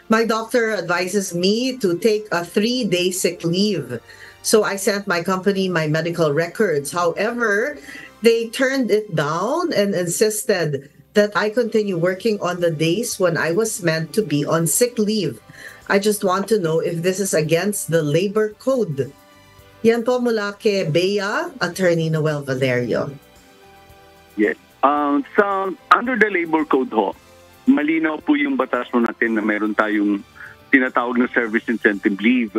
My doctor advises me to take a 3-day sick leave. So I sent my company my medical records. However, they turned it down and insisted that I continue working on the days when I was meant to be on sick leave. I just want to know if this is against the labor code. Yan po mula kay Bea, Attorney Noel Valerio. Yes. Under the labor code ho, malinaw po yung batas mo natin na meron tayong tinatawag na service incentive leave.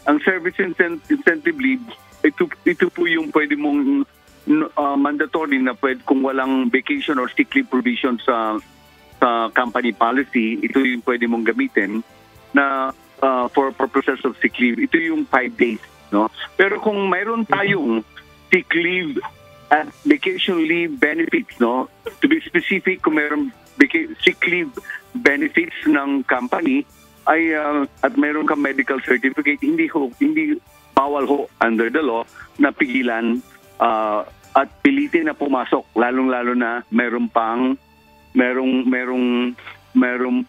Ang service incentive leave, ito po yung pwede mong mandatory na pwede kung walang vacation or sick leave provision sa company policy, ito yung pwede mong gamitin na for purposes of sick leave. Ito yung 5 days. No? Pero kung mayroon tayong sick leave at vacation leave benefits, no? To be specific, kung mayroon sick leave benefits ng company ay at mayroon kang medical certificate, hindi bawal ho under the law na pigilan at pilitin na pumasok, lalong-lalo na merong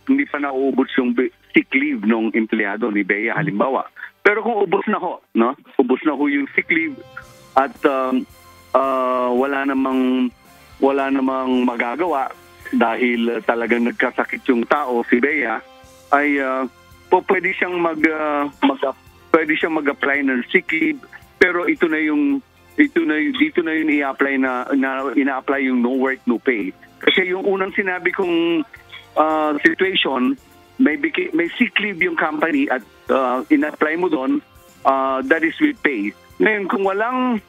hindi pa nauubos yung sick leave ng empleyado ni Bea halimbawa. Pero kung ubos na ho, no? Ubos na ho yung sick leave at wala namang magagawa dahil talagang nagkasakit yung tao, si Bea, ay pwede siyang mag-apply ng sick leave, pero dito na yung i-apply na ina-apply yung no work no pay. Kasi yung unang sinabi kong situation, may sick leave yung company at ina-apply mo doon, that is with pay. Ngayon, kung walang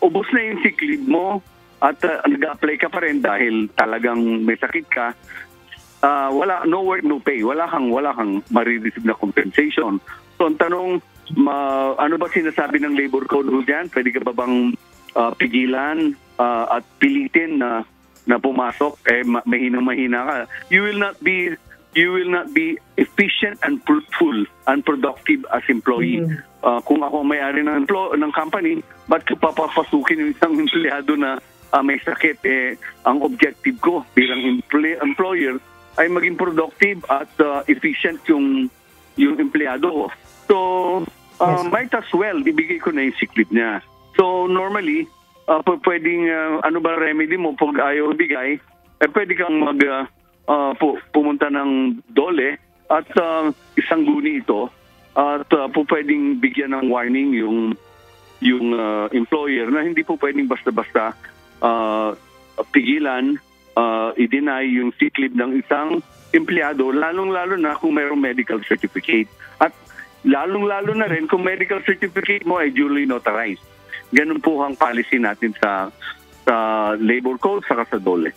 ubos na yung sick leave mo at nag-apply ka pa rin dahil talagang may sakit ka, no work, no pay. Wala kang marireceive na compensation. So, ang tanong, ano ba sinasabi ng labor code dyan? Pwede ka ba bang pigilan at pilitin na pumasok? Mahina ka. You will not be efficient and fruitful and productive as employee. Kung ako may-ari ng company, ba't ko papapasukin yung isang empleyado na may sakit? Ang objective ko bilang employer ay maging productive at efficient yung empleyado. So, might as well ibigay ko na yung sick leave niya. So, normally, pwedeng, ano ba remedy mo pag ayaw ibigay, pwede kang pumunta ng DOLE at isang guni ito at pwedeng bigyan ng warning yung employer na hindi po pwedeng basta-basta pigilan, i-deny yung sick leave ng isang empleyado, lalong-lalo na kung mayroong medical certificate. At lalong-lalo na rin kung medical certificate mo ay duly notarized. Ganun po ang policy natin sa labor code saka sa DOLE.